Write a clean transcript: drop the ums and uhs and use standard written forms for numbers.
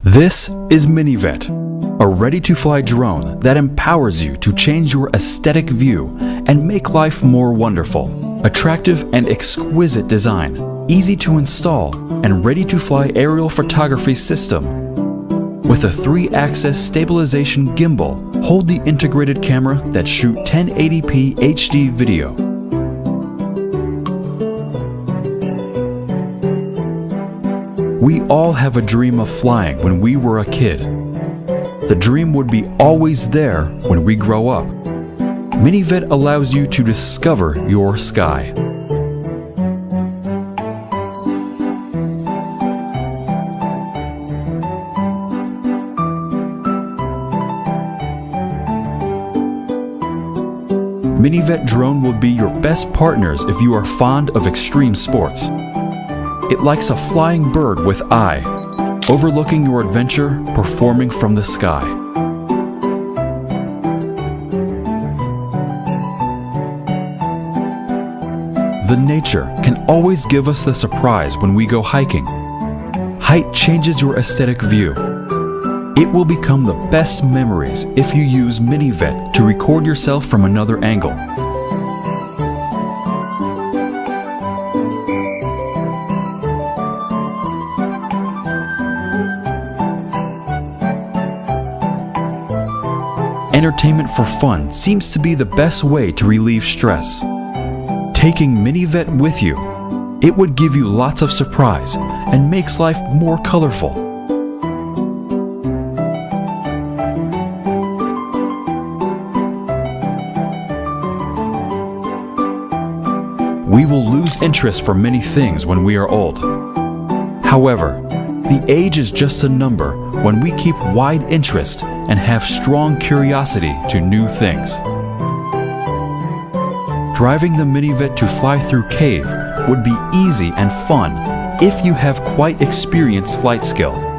This is Minivet, a ready-to-fly drone that empowers you to change your aesthetic view and make life more wonderful. Attractive and exquisite design, easy to install, and ready-to-fly aerial photography system. With a 3-axis stabilization gimbal, hold the integrated camera that shoot 1080p HD video. We all have a dream of flying when we were a kid. The dream would be always there when we grow up. Minivet allows you to discover your sky. Minivet drone will be your best partners if you are fond of extreme sports. It likes a flying bird with eye, overlooking your adventure, performing from the sky. The nature can always give us the surprise when we go hiking. Height changes your aesthetic view. It will become the best memories if you use Minivet to record yourself from another angle. Entertainment for fun seems to be the best way to relieve stress. Taking Minivet with you, it would give you lots of surprise and makes life more colorful. We will lose interest for many things when we are old. However, the age is just a number when we keep wide interest and have strong curiosity to new things. Driving the Minivet to fly through cave would be easy and fun if you have quite experienced flight skill.